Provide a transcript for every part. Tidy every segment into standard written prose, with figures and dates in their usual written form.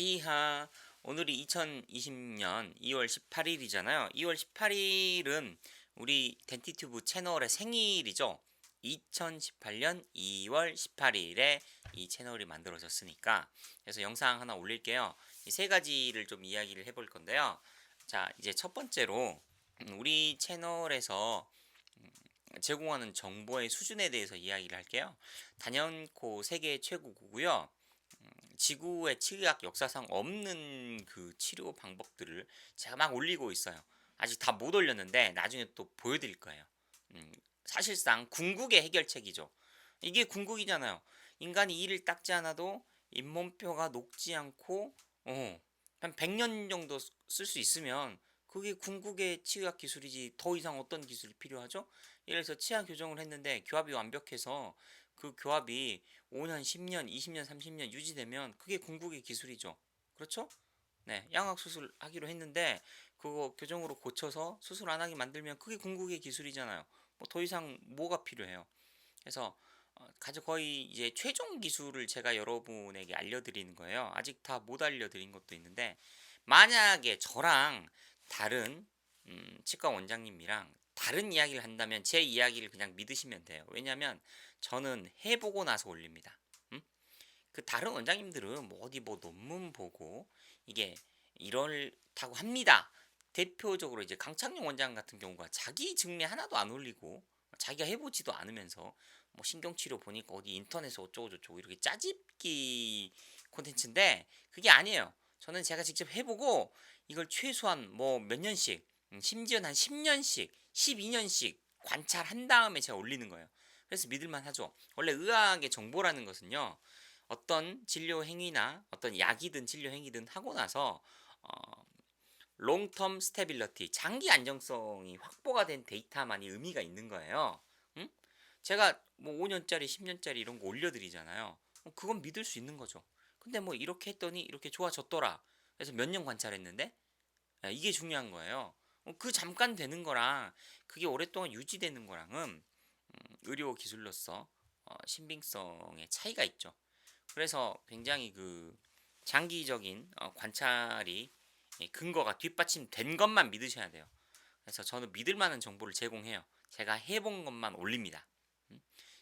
지하 오늘이 2020년 2월 18일이잖아요. 2월 18일은 우리 덴티튜브 채널의 생일이죠. 2018년 2월 18일에 이 채널이 만들어졌으니까 그래서 영상 하나 올릴게요. 이 세 가지를 좀 이야기를 해볼 건데요. 자, 이제 첫 번째로 우리 채널에서 제공하는 정보의 수준에 대해서 이야기를 할게요. 단연코 세계 최고고요. 지구의 치의학 역사상 없는 그 치료 방법들을 제가 막 올리고 있어요. 아직 다 못 올렸는데 나중에 또 보여드릴 거예요. 사실상 궁극의 해결책이죠. 이게 궁극이잖아요. 인간이 이를 닦지 않아도 잇몸뼈가 녹지 않고 한 100년 정도 쓸 수 있으면 그게 궁극의 치의학 기술이지 더 이상 어떤 기술이 필요하죠? 예를 들어서 치아 교정을 했는데 교합이 완벽해서 그 교합이 5년, 10년, 20년, 30년 유지되면 그게 궁극의 기술이죠. 그렇죠? 네, 양악 수술하기로 했는데 그거 교정으로 고쳐서 수술 안 하게 만들면 그게 궁극의 기술이잖아요. 뭐 더 이상 뭐가 필요해요. 그래서 거의 이제 최종 기술을 제가 여러분에게 알려드리는 거예요. 아직 다 못 알려드린 것도 있는데 만약에 저랑 다른 치과 원장님이랑 다른 이야기를 한다면 제 이야기를 그냥 믿으시면 돼요. 왜냐하면 저는 해보고 나서 올립니다. 음? 그 다른 원장님들은 뭐 어디 뭐 논문 보고 이게 이렇다고 합니다. 대표적으로 이제 강창용 원장 같은 경우가 자기 증례 하나도 안 올리고 자기가 해보지도 않으면서 뭐 신경치료 보니까 어디 인터넷에 어쩌고 저쩌고 이렇게 짜집기 콘텐츠인데 그게 아니에요. 저는 제가 직접 해보고 이걸 최소한 뭐 몇 년씩 심지어는 한 10년씩 12년씩 관찰한 다음에 제가 올리는 거예요. 그래서 믿을만 하죠. 원래 의학의 정보라는 것은요. 어떤 진료 행위나 어떤 약이든 진료 행위든 하고 나서 어, 롱텀 스테빌러티 장기 안정성이 확보가 된 데이터만이 의미가 있는 거예요. 응? 제가 뭐 5년짜리 10년짜리 이런 거 올려드리잖아요. 그건 믿을 수 있는 거죠. 근데 뭐 이렇게 했더니 이렇게 좋아졌더라. 그래서 몇 년 관찰했는데 이게 중요한 거예요. 그 잠깐 되는 거랑 그게 오랫동안 유지되는 거랑은 의료 기술로서 신빙성의 차이가 있죠. 그래서 굉장히 그 장기적인 관찰이 근거가 뒷받침된 것만 믿으셔야 돼요. 그래서 저는 믿을 만한 정보를 제공해요. 제가 해본 것만 올립니다. 음?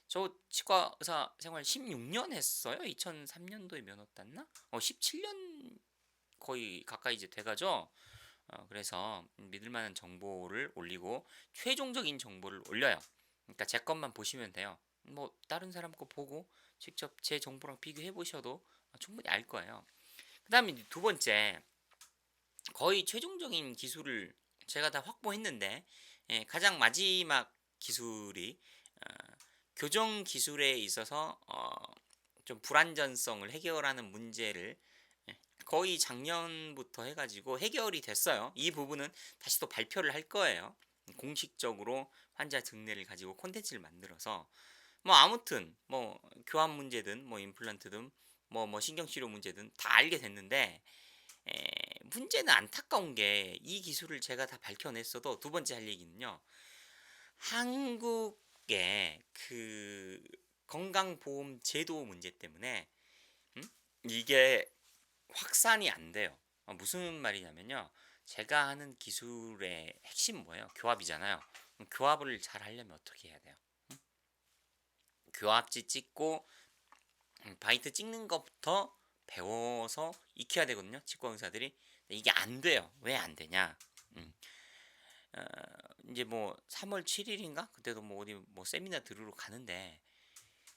저 치과 의사 생활 16년 했어요. 2003년도에 면허 땄나? 17년 거의 가까이 이제 돼가죠. 그래서 믿을 만한 정보를 올리고 최종적인 정보를 올려요. 그러니까 제 것만 보시면 돼요. 뭐 다른 사람 거 보고 직접 제 정보랑 비교해 보셔도 충분히 알 거예요. 그다음에 두 번째 거의 최종적인 기술을 제가 다 확보했는데 가장 마지막 기술이 어, 교정 기술에 있어서 좀 불안전성을 해결하는 문제를 거의 작년부터 해가지고 해결이 됐어요. 이 부분은 다시 또 발표를 할 거예요. 공식적으로 환자 증례를 가지고 콘텐츠를 만들어서 뭐 아무튼 뭐 교환 문제든 뭐 임플란트든 뭐 신경치료 문제든 다 알게 됐는데 문제는 안타까운 게 이 기술을 제가 다 밝혀냈어도 두 번째 할 얘기는요. 한국의 그 건강보험 제도 문제 때문에 음? 이게 확산이 안 돼요. 무슨 말이냐면요. 제가 하는 기술의 핵심 뭐예요? 교합이잖아요. 그럼 교합을 잘 하려면 어떻게 해야 돼요? 교합지 찍고 바이트 찍는 것부터 배워서 익혀야 되거든요. 치과 의사들이. 이게 안 돼요. 왜 안 되냐? 음, 어, 이제 뭐 3월 7일인가? 그때도 뭐 어디 뭐 세미나 들으러 가는데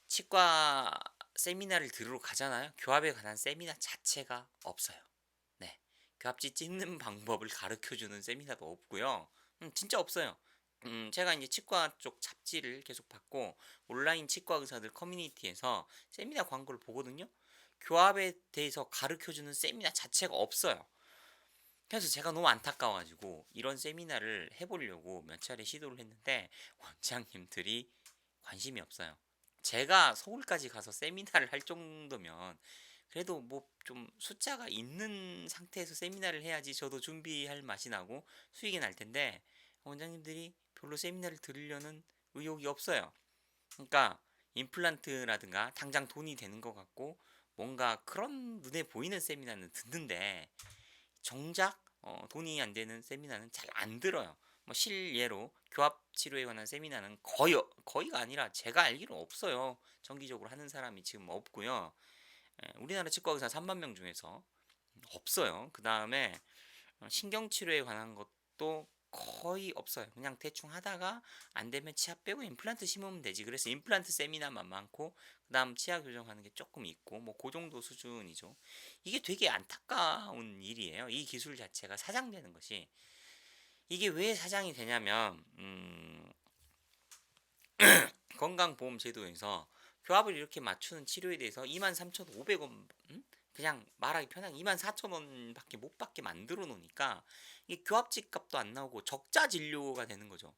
치과 세미나를 들으러 가잖아요. 교합에 관한 세미나 자체가 없어요. 네. 교합지 찍는 방법을 가르쳐 주는 세미나도 없고요. 진짜 없어요. 제가 이제 치과 쪽 잡지를 계속 받고 온라인 치과 의사들 커뮤니티에서 세미나 광고를 보거든요. 교합에 대해서 가르쳐 주는 세미나 자체가 없어요. 그래서 제가 너무 안타까워 가지고 이런 세미나를 해 보려고 몇 차례 시도를 했는데 원장님들이 관심이 없어요. 제가 서울까지 가서 세미나를 할 정도면 그래도 뭐 좀 숫자가 있는 상태에서 세미나를 해야지 저도 준비할 맛이 나고 수익이 날 텐데 원장님들이 별로 세미나를 들으려는 의욕이 없어요. 그러니까 임플란트라든가 당장 돈이 되는 것 같고 뭔가 그런 눈에 보이는 세미나는 듣는데 정작 돈이 안 되는 세미나는 잘 안 들어요. 뭐 실예로 교합 치료에 관한 세미나는 거의가 아니라 제가 알기로는 없어요. 정기적으로 하는 사람이 지금 없고요. 우리나라 치과 의사 3만 명 중에서 없어요. 그 다음에 신경치료에 관한 것도 거의 없어요. 그냥 대충 하다가 안 되면 치아 빼고 임플란트 심으면 되지. 그래서 임플란트 세미나만 많고 그다음 치아 교정하는 게 조금 있고 뭐 그 정도 수준이죠. 이게 되게 안타까운 일이에요. 이 기술 자체가 사장되는 것이. 이게 왜 사장이 되냐면 건강보험 제도에서 교합을 이렇게 맞추는 치료에 대해서 23,500원 그냥 말하기 편하게 24,000원밖에 못 받게 만들어 놓으니까 이 교합직 값도 안 나오고 적자 진료가 되는 거죠.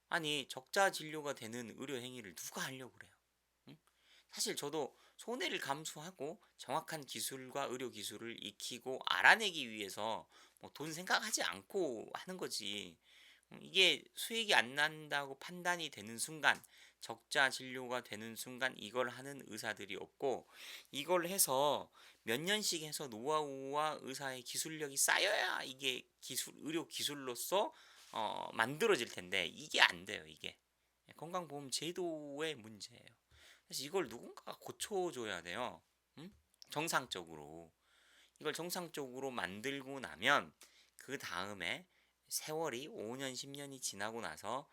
아니 적자 진료가 되는 의료 행위를 누가 하려고 그래요? 응? 사실 저도 손해를 감수하고 정확한 기술과 의료 기술을 익히고 알아내기 위해서 뭐 돈 생각하지 않고 하는 거지. 이게 수익이 안 난다고 판단이 되는 순간, 적자 진료가 되는 순간 이걸 하는 의사들이 없고, 이걸 해서 몇 년씩 해서 노하우와 의사의 기술력이 쌓여야 이게 의료 기술로서 만들어질 텐데 이게 안 돼요. 이게 건강보험 제도의 문제예요. 그래서 이걸 누군가가 고쳐줘야 돼요. 응? 정상적으로. 이걸 정상적으로 만들고 나면 그 다음에 세월이 5년, 10년이 지나고 나서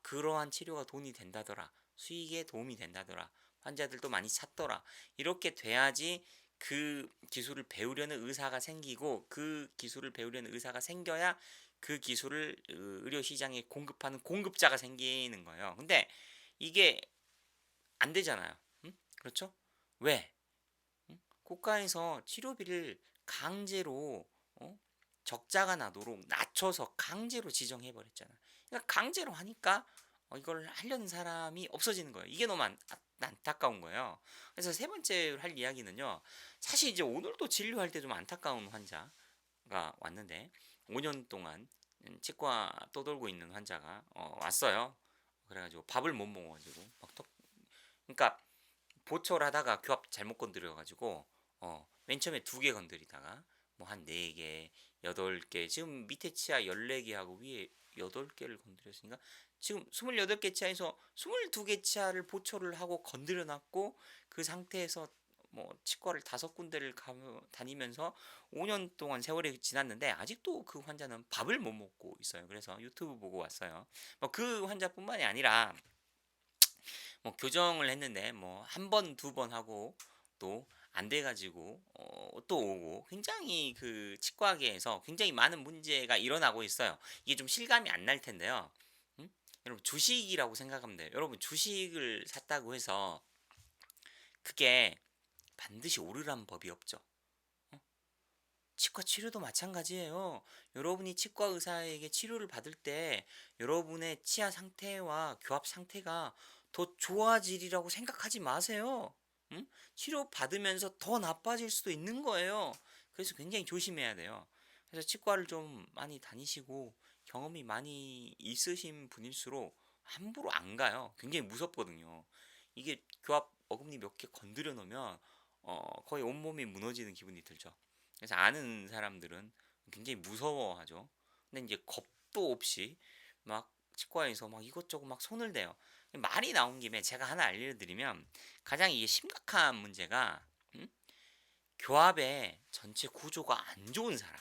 그러한 치료가 돈이 된다더라. 수익에 도움이 된다더라. 환자들도 많이 찾더라. 이렇게 돼야지 그 기술을 배우려는 의사가 생기고 그 기술을 배우려는 의사가 생겨야 그 기술을 의료 시장에 공급하는 공급자가 생기는 거예요. 근데 이게 안 되잖아요. 응? 그렇죠? 왜? 국가에서 치료비를 강제로 적자가 나도록 낮춰서 강제로 지정해 버렸잖아. 그러니까 강제로 하니까 이걸 하려는 사람이 없어지는 거예요. 이게 너무 안타까운 거예요. 그래서 세 번째 할 이야기는요. 사실 이제 오늘도 진료할 때 좀 안타까운 환자가 왔는데 5년 동안 치과 떠돌고 있는 환자가 왔어요. 그래가지고 밥을 못 먹어가지고 그러니까 보초를 하다가 교합 잘못 건드려가지고 맨 처음에 2개 건드리다가 뭐 한 4개, 8개 지금 밑에 치아 14개 하고 위에 8개를 건드렸으니까 지금 28개 치아에서 22개 치아를 보초를 하고 건드려 놨고 그 상태에서 뭐 치과를 5군데를 다니면서 5년 동안 세월이 지났는데 아직도 그 환자는 밥을 못 먹고 있어요. 그래서 유튜브 보고 왔어요. 뭐 그 환자뿐만이 아니라 뭐 교정을 했는데 뭐 한 번, 2번 하고 또 안 돼 가지고 또 오고 굉장히 그 치과계에서 굉장히 많은 문제가 일어나고 있어요. 이게 좀 실감이 안 날 텐데요. 음? 여러분 주식이라고 생각하면 돼요. 여러분 주식을 샀다고 해서 그게 반드시 오르란 법이 없죠. 치과 치료도 마찬가지예요. 여러분이 치과 의사에게 치료를 받을 때 여러분의 치아 상태와 교합 상태가 더 좋아지리라고 생각하지 마세요. 응? 치료 받으면서 더 나빠질 수도 있는 거예요. 그래서 굉장히 조심해야 돼요. 그래서 치과를 좀 많이 다니시고 경험이 많이 있으신 분일수록 함부로 안 가요. 굉장히 무섭거든요. 이게 교합 어금니 몇 개 건드려 놓으면 거의 온몸이 무너지는 기분이 들죠. 그래서 아는 사람들은 굉장히 무서워하죠. 근데 이제 겁도 없이 막 치과에서 막 이것저것 막 손을 대요. 말이 나온 김에 제가 하나 알려드리면 가장 이게 심각한 문제가 교합의 전체 구조가 안 좋은 사람.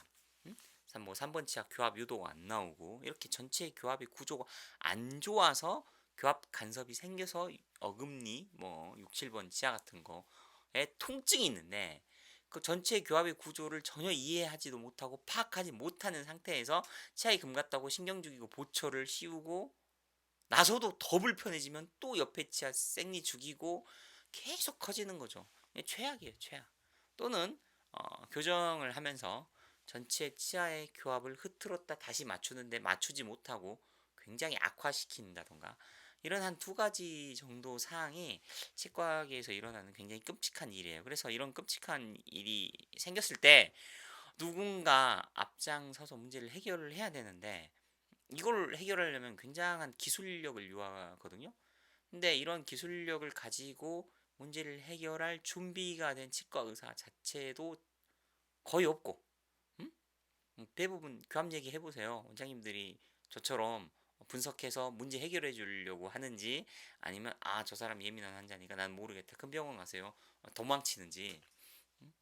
뭐 3번 치아 교합 유도가 안 나오고 이렇게 전체 교합의 구조가 안 좋아서 교합 간섭이 생겨서 어금니 뭐 6, 7번 치아 같은 거에 통증이 있는데 그 전체 교합의 구조를 전혀 이해하지도 못하고 파악하지 못하는 상태에서 치아에 금 갔다고 신경 죽이고 보초를 씌우고 나서도 더 불편해지면 또 옆에 치아 생리 죽이고 계속 커지는 거죠. 최악이에요, 최악. 또는 교정을 하면서 전체 치아의 교합을 흐트렀다 다시 맞추는데 맞추지 못하고 굉장히 악화시킨다던가 이런 한 2가지 정도 사항이 치과계에서 일어나는 굉장히 끔찍한 일이에요. 그래서 이런 끔찍한 일이 생겼을 때 누군가 앞장서서 문제를 해결을 해야 되는데 이걸 해결하려면 굉장한 기술력을 요하거든요. 근데 이런 기술력을 가지고 문제를 해결할 준비가 된 치과 의사 자체도 거의 없고, 음? 대부분 교합 얘기 해보세요. 원장님들이 저처럼 분석해서 문제 해결해 주려고 하는지, 아니면 아 저 사람 예민한 환자니까 난 모르겠다 큰 병원 가세요 도망치는지. 음?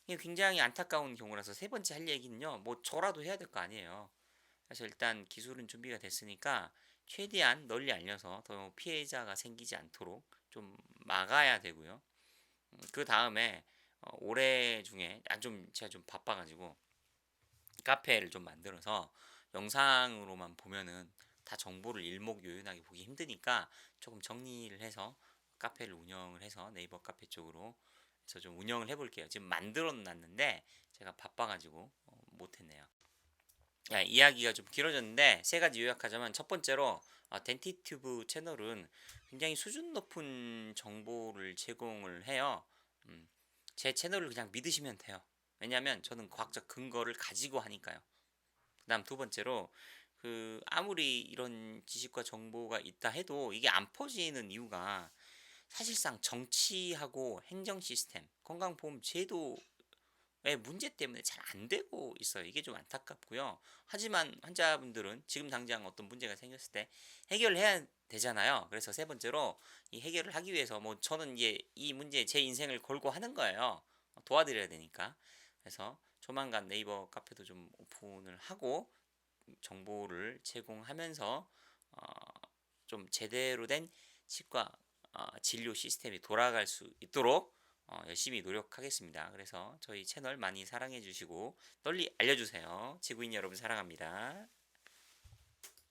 이게 굉장히 안타까운 경우라서 세 번째 할 얘기는요, 뭐 저라도 해야 될 거 아니에요. 그래서 일단 기술은 준비가 됐으니까 최대한 널리 알려서 더 피해자가 생기지 않도록 좀 막아야 되고요. 그 다음에 올해 중에 좀 제가 좀 바빠가지고 카페를 좀 만들어서 영상으로만 보면은 다 정보를 일목요연하게 보기 힘드니까 조금 정리를 해서 카페를 운영을 해서 네이버 카페 쪽으로 해서 좀 운영을 해볼게요. 지금 만들어 놨는데 제가 바빠가지고 못했네요. 이야기가 좀 길어졌는데 세 가지 요약하자면, 첫 번째로 덴티튜브 채널은 굉장히 수준 높은 정보를 제공을 해요. 제 채널을 그냥 믿으시면 돼요. 왜냐하면 저는 과학적 근거를 가지고 하니까요. 그다음 두 번째로, 아무리 이런 지식과 정보가 있다 해도 이게 안 퍼지는 이유가 사실상 정치하고 행정 시스템, 건강보험 제도 문제 때문에 잘 안 되고 있어요. 이게 좀 안타깝고요. 하지만 환자분들은 지금 당장 어떤 문제가 생겼을 때 해결해야 되잖아요. 그래서 세 번째로, 이 해결을 하기 위해서 뭐 저는 이제 이 문제에 제 인생을 걸고 하는 거예요. 도와드려야 되니까. 그래서 조만간 네이버 카페도 좀 오픈을 하고 정보를 제공하면서 어, 좀 제대로 된 치과 진료 시스템이 돌아갈 수 있도록 열심히 노력하겠습니다. 그래서 저희 채널 많이 사랑해 주시고 널리 알려주세요. 지구인 여러분 사랑합니다.